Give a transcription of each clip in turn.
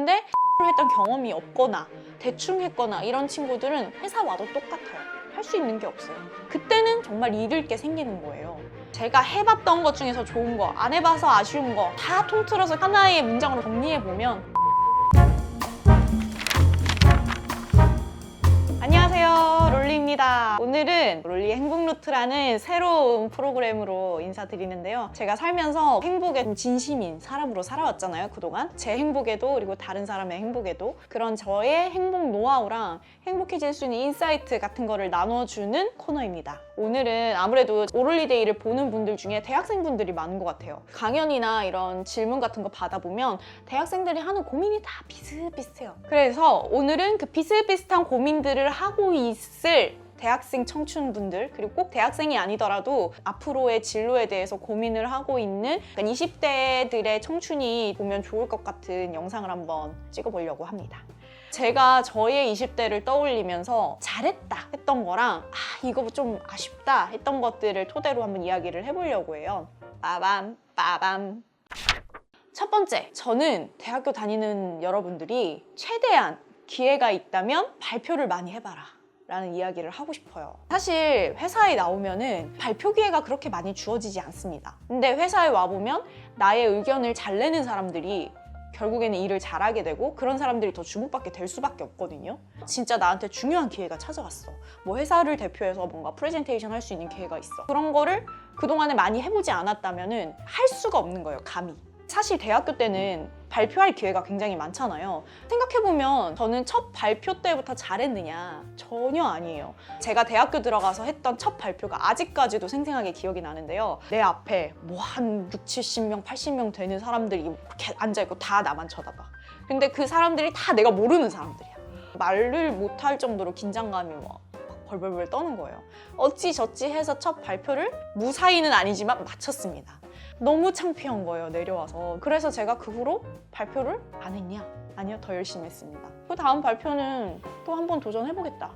근데 했던 경험이 없거나 대충 했거나 이런 친구들은 회사 와도 똑같아요. 할 수 있는 게 없어요. 그때는 정말 잃을 게 생기는 거예요. 제가 해봤던 것 중에서 좋은 거, 안 해봐서 아쉬운 거 다 통틀어서 하나의 문장으로 정리해보면, 안녕하세요, 롤리입니다. 오늘은 롤리의 행복루트라는 새로운 프로그램으로 인사드리는데요. 제가 살면서 행복에 좀 진심인 사람으로 살아왔잖아요, 그동안. 제 행복에도 그리고 다른 사람의 행복에도. 그런 저의 행복 노하우랑 행복해질 수 있는 인사이트 같은 거를 나눠주는 코너입니다. 오늘은 아무래도 오롤리데이를 보는 분들 중에 대학생분들이 많은 것 같아요. 강연이나 이런 질문 같은 거 받아보면 대학생들이 하는 고민이 다 비슷비슷해요. 그래서 오늘은 그 비슷비슷한 고민들을 하고 있을 대학생 청춘분들, 그리고 꼭 대학생이 아니더라도 앞으로의 진로에 대해서 고민을 하고 있는 20대들의 청춘이 보면 좋을 것 같은 영상을 한번 찍어보려고 합니다. 제가 저의 20대를 떠올리면서 잘했다 했던 거랑 이거 좀 아쉽다 했던 것들을 토대로 한번 이야기를 해보려고 해요. 빠밤 빠밤. 첫 번째, 저는 대학교 다니는 여러분들이 최대한 기회가 있다면 발표를 많이 해봐라 라는 이야기를 하고 싶어요. 사실 회사에 나오면은 발표 기회가 그렇게 많이 주어지지 않습니다. 근데 회사에 와보면 나의 의견을 잘 내는 사람들이 결국에는 일을 잘하게 되고 그런 사람들이 더 주목받게 될 수밖에 없거든요. 진짜 나한테 중요한 기회가 찾아왔어. 뭐 회사를 대표해서 뭔가 프레젠테이션 할 수 있는 기회가 있어. 그런 거를 그동안에 많이 해보지 않았다면은 할 수가 없는 거예요, 감히. 사실 대학교 때는 발표할 기회가 굉장히 많잖아요. 생각해보면 저는 첫 발표 때부터 잘했느냐? 전혀 아니에요. 제가 대학교 들어가서 했던 첫 발표가 아직까지도 생생하게 기억이 나는데요. 내 앞에 뭐 한 6, 70명, 80명 되는 사람들이 이렇게 앉아있고 다 나만 쳐다봐. 근데 그 사람들이 다 내가 모르는 사람들이야. 말을 못할 정도로 긴장감이 막 벌벌벌 떠는 거예요. 어찌저찌 해서 첫 발표를 무사히는 아니지만 마쳤습니다. 너무 창피한 거예요, 내려와서. 그래서 제가 그 후로 발표를 안 했냐? 아니요, 더 열심히 했습니다. 그 다음 발표는 또 한 번 도전해보겠다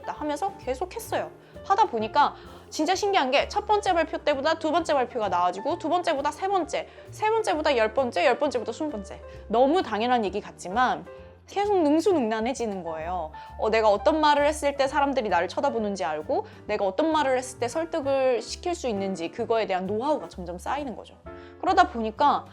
하면서 계속 했어요. 하다 보니까 진짜 신기한 게 첫 번째 발표 때보다 두 번째 발표가 나아지고 두 번째보다 세 번째, 세 번째보다 10번째, 10번째보다 20번째. 너무 당연한 얘기 같지만 계속 능수능란해지는 거예요. 내가 어떤 말을 했을 때 사람들이 나를 쳐다보는지 알고 내가 어떤 말을 했을 때 설득을 시킬 수 있는지 그거에 대한 노하우가 점점 쌓이는 거죠. 그러다 보니까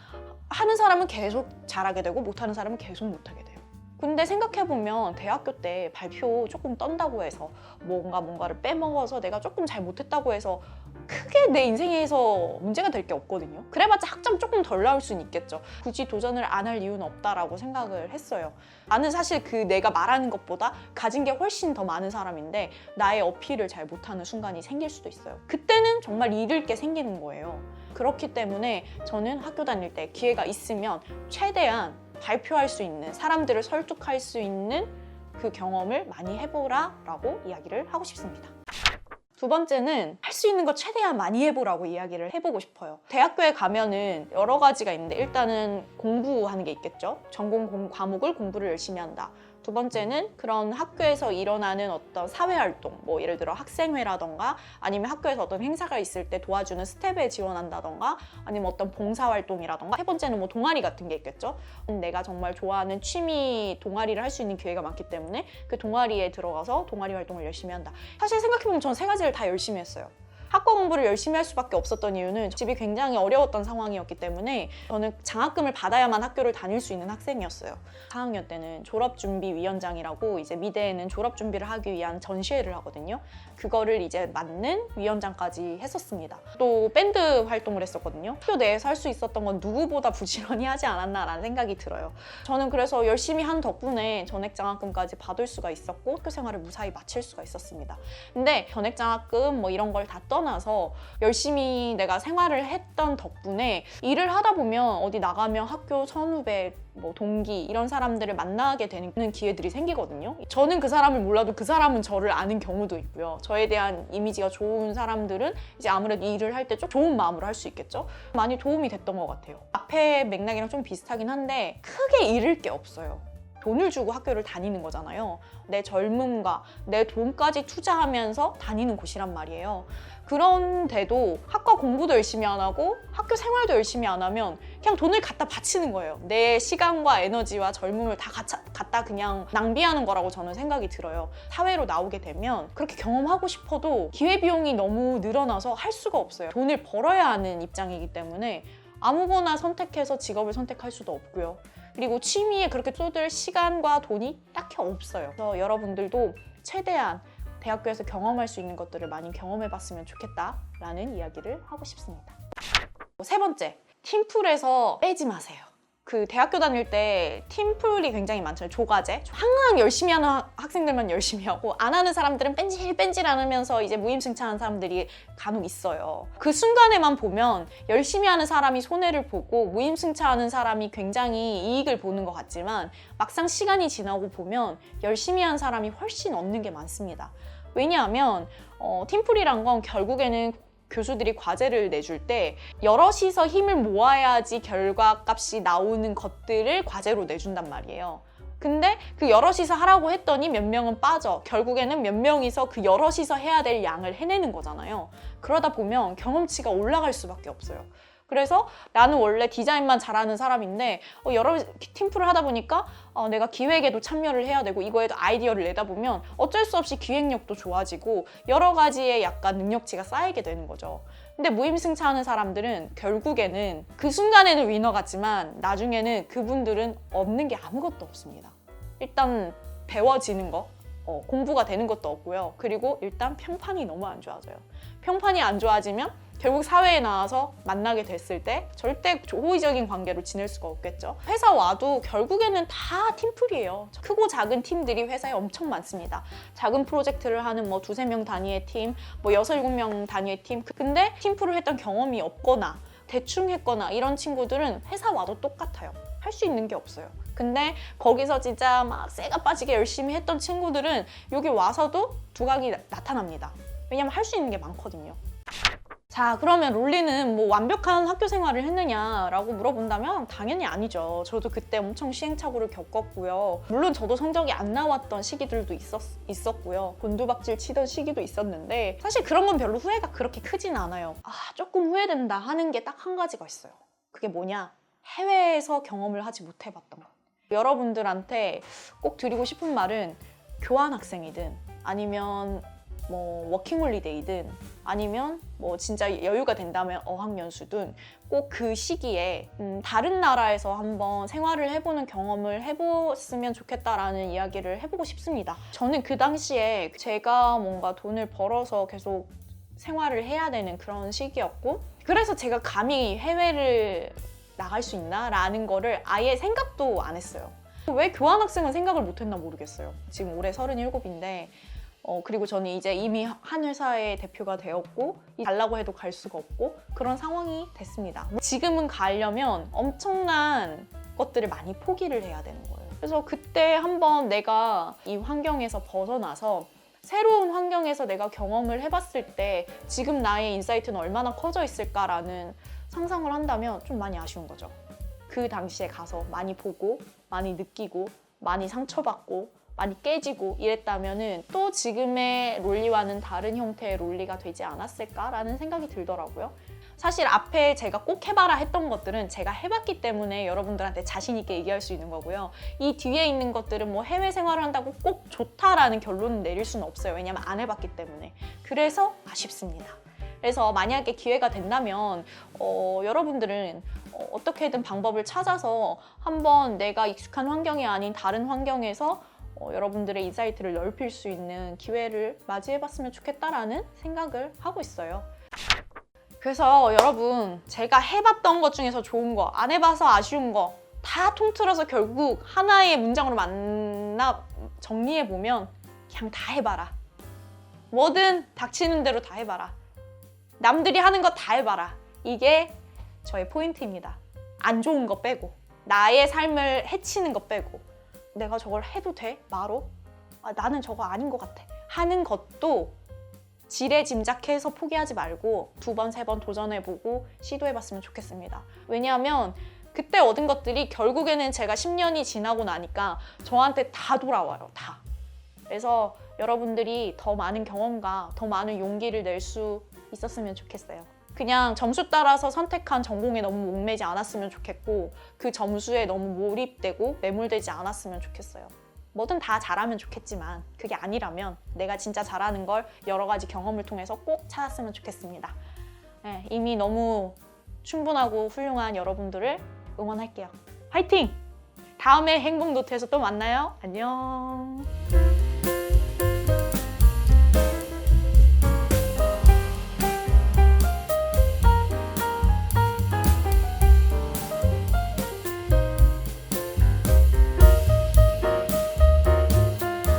하는 사람은 계속 잘하게 되고 못하는 사람은 계속 못하게 돼요. 근데 생각해보면 대학교 때 발표 조금 떤다고 해서 뭔가를 빼먹어서 내가 조금 잘 못했다고 해서 크게 내 인생에서 문제가 될 게 없거든요. 그래봤자 학점 조금 덜 나올 수는 있겠죠. 굳이 도전을 안 할 이유는 없다라고 생각을 했어요. 나는 사실 그 내가 말하는 것보다 가진 게 훨씬 더 많은 사람인데 나의 어필을 잘 못하는 순간이 생길 수도 있어요. 그때는 정말 잃을 게 생기는 거예요. 그렇기 때문에 저는 학교 다닐 때 기회가 있으면 최대한 발표할 수 있는, 사람들을 설득할 수 있는 그 경험을 많이 해보라 라고 이야기를 하고 싶습니다. 두 번째는 할 수 있는 거 최대한 많이 해보라고 이야기를 해보고 싶어요. 대학교에 가면은 여러 가지가 있는데 일단은 공부하는 게 있겠죠. 전공 과목을 공부를 열심히 한다. 두 번째는 그런 학교에서 일어나는 어떤 사회활동, 뭐 예를 들어 학생회라던가 아니면 학교에서 어떤 행사가 있을 때 도와주는 스텝에 지원한다던가 아니면 어떤 봉사활동이라던가. 세 번째는 뭐 동아리 같은 게 있겠죠. 내가 정말 좋아하는 취미 동아리를 할 수 있는 기회가 많기 때문에 그 동아리에 들어가서 동아리 활동을 열심히 한다. 사실 생각해보면 전 세 가지를 다 열심히 했어요. 학과 공부를 열심히 할 수밖에 없었던 이유는 집이 굉장히 어려웠던 상황이었기 때문에 저는 장학금을 받아야만 학교를 다닐 수 있는 학생이었어요. 4학년 때는 졸업준비위원장이라고 이제 미대에는 졸업준비를 하기 위한 전시회를 하거든요. 그거를 이제 맡는 위원장까지 했었습니다. 또 밴드 활동을 했었거든요. 학교 내에서 할 수 있었던 건 누구보다 부지런히 하지 않았나라는 생각이 들어요. 저는 그래서 열심히 한 덕분에 전액장학금까지 받을 수가 있었고 학교 생활을 무사히 마칠 수가 있었습니다. 근데 전액장학금 뭐 이런 걸 다 떠나서 열심히 내가 생활을 했던 덕분에 일을 하다 보면 어디 나가면 학교 선후배, 뭐 동기 이런 사람들을 만나게 되는 기회들이 생기거든요. 저는 그 사람을 몰라도 그 사람은 저를 아는 경우도 있고요. 저에 대한 이미지가 좋은 사람들은 이제 아무래도 일을 할 때 좀 좋은 마음으로 할 수 있겠죠. 많이 도움이 됐던 것 같아요. 앞에 맥락이랑 좀 비슷하긴 한데 크게 잃을 게 없어요. 돈을 주고 학교를 다니는 거잖아요. 내 젊음과 내 돈까지 투자하면서 다니는 곳이란 말이에요. 그런데도 학과 공부도 열심히 안 하고 학교 생활도 열심히 안 하면 그냥 돈을 갖다 바치는 거예요. 내 시간과 에너지와 젊음을 다 갖다 그냥 낭비하는 거라고 저는 생각이 들어요. 사회로 나오게 되면 그렇게 경험하고 싶어도 기회비용이 너무 늘어나서 할 수가 없어요. 돈을 벌어야 하는 입장이기 때문에 아무거나 선택해서 직업을 선택할 수도 없고요. 그리고 취미에 그렇게 쏟을 시간과 돈이 딱히 없어요. 그래서 여러분들도 최대한 대학교에서 경험할 수 있는 것들을 많이 경험해봤으면 좋겠다라는 이야기를 하고 싶습니다. 세 번째, 팀플에서 빼지 마세요. 그 대학교 다닐 때 팀플이 굉장히 많잖아요. 조과제. 항상 열심히 하는 학생들만 열심히 하고 안 하는 사람들은 뺀질뺀질 안 하면서 이제 무임승차하는 사람들이 간혹 있어요. 그 순간에만 보면 열심히 하는 사람이 손해를 보고 무임승차하는 사람이 굉장히 이익을 보는 것 같지만 막상 시간이 지나고 보면 열심히 한 사람이 훨씬 얻는 게 많습니다. 왜냐하면 팀플이란 건 결국에는 교수들이 과제를 내줄 때 여럿이서 힘을 모아야지 결과값이 나오는 것들을 과제로 내준단 말이에요. 근데 그 여럿이서 하라고 했더니 몇 명은 빠져. 결국에는 몇 명이서 그 여럿이서 해야 될 양을 해내는 거잖아요. 그러다 보면 경험치가 올라갈 수밖에 없어요. 그래서 나는 원래 디자인만 잘하는 사람인데 여러 팀플을 하다 보니까 내가 기획에도 참여를 해야 되고 이거에도 아이디어를 내다 보면 어쩔 수 없이 기획력도 좋아지고 여러 가지의 약간 능력치가 쌓이게 되는 거죠. 근데 무임승차하는 사람들은 결국에는 그 순간에는 위너 같지만 나중에는 그분들은 얻는 게 아무것도 없습니다. 일단 배워지는 거, 공부가 되는 것도 없고요. 그리고 일단 평판이 너무 안 좋아져요. 평판이 안 좋아지면 결국 사회에 나와서 만나게 됐을 때 절대 호의적인 관계로 지낼 수가 없겠죠. 회사 와도 결국에는 다 팀플이에요. 크고 작은 팀들이 회사에 엄청 많습니다. 작은 프로젝트를 하는 뭐 2-3명 단위의 팀, 뭐 6-7명 단위의 팀. 근데 팀플을 했던 경험이 없거나 대충 했거나 이런 친구들은 회사 와도 똑같아요. 할 수 있는 게 없어요. 근데 거기서 진짜 막 쇠가 빠지게 열심히 했던 친구들은 여기 와서도 두각이 나타납니다. 왜냐면 할 수 있는 게 많거든요. 자, 그러면 롤리는 뭐 완벽한 학교 생활을 했느냐라고 물어본다면 당연히 아니죠. 저도 그때 엄청 시행착오를 겪었고요. 물론 저도 성적이 안 나왔던 시기들도 있었고요. 곤두박질 치던 시기도 있었는데 사실 그런 건 별로 후회가 그렇게 크진 않아요. 조금 후회된다 하는 게 딱 한 가지가 있어요. 그게 뭐냐? 해외에서 경험을 하지 못해봤던 것. 여러분들한테 꼭 드리고 싶은 말은 교환학생이든 아니면 뭐 워킹홀리데이든 아니면 뭐 진짜 여유가 된다면 어학연수든 꼭 그 시기에 다른 나라에서 한번 생활을 해보는 경험을 해봤으면 좋겠다라는 이야기를 해보고 싶습니다. 저는 그 당시에 제가 뭔가 돈을 벌어서 계속 생활을 해야 되는 그런 시기였고 그래서 제가 감히 해외를 나갈 수 있나? 라는 거를 아예 생각도 안 했어요. 왜 교환학생은 생각을 못했나 모르겠어요. 지금 올해 37인데 그리고 저는 이제 이미 한 회사의 대표가 되었고 가려고 해도 갈 수가 없고 그런 상황이 됐습니다. 지금은 가려면 엄청난 것들을 많이 포기를 해야 되는 거예요. 그래서 그때 한번 내가 이 환경에서 벗어나서 새로운 환경에서 내가 경험을 해봤을 때 지금 나의 인사이트는 얼마나 커져 있을까라는 상상을 한다면 좀 많이 아쉬운 거죠. 그 당시에 가서 많이 보고 많이 느끼고 많이 상처받고 많이 깨지고 이랬다면은 또 지금의 롤리와는 다른 형태의 롤리가 되지 않았을까라는 생각이 들더라고요. 사실 앞에 제가 꼭 해봐라 했던 것들은 제가 해봤기 때문에 여러분들한테 자신 있게 얘기할 수 있는 거고요. 이 뒤에 있는 것들은 뭐 해외 생활을 한다고 꼭 좋다라는 결론을 내릴 수는 없어요. 왜냐면 안 해봤기 때문에. 그래서 아쉽습니다. 그래서 만약에 기회가 된다면 여러분들은 어떻게든 방법을 찾아서 한번 내가 익숙한 환경이 아닌 다른 환경에서 여러분들의 인사이트를 넓힐 수 있는 기회를 맞이해봤으면 좋겠다라는 생각을 하고 있어요. 그래서 여러분 제가 해봤던 것 중에서 좋은 거, 안 해봐서 아쉬운 거 다 통틀어서 결국 하나의 문장으로 정리해보면 그냥 다 해봐라. 뭐든 닥치는 대로 다 해봐라. 남들이 하는 거 다 해봐라. 이게 저의 포인트입니다. 안 좋은 거 빼고 나의 삶을 해치는 거 빼고 내가 저걸 해도 돼? 바로? 나는 저거 아닌 것 같아. 하는 것도 지레짐작해서 포기하지 말고 2번, 3번 도전해보고 시도해봤으면 좋겠습니다. 왜냐하면 그때 얻은 것들이 결국에는 제가 10년이 지나고 나니까 저한테 다 돌아와요. 다. 그래서 여러분들이 더 많은 경험과 더 많은 용기를 낼 수 있었으면 좋겠어요. 그냥 점수 따라서 선택한 전공에 너무 목매지 않았으면 좋겠고 그 점수에 너무 몰입되고 매몰되지 않았으면 좋겠어요. 뭐든 다 잘하면 좋겠지만 그게 아니라면 내가 진짜 잘하는 걸 여러 가지 경험을 통해서 꼭 찾았으면 좋겠습니다. 네, 이미 너무 충분하고 훌륭한 여러분들을 응원할게요. 화이팅! 다음에 행복노트에서 또 만나요. 안녕.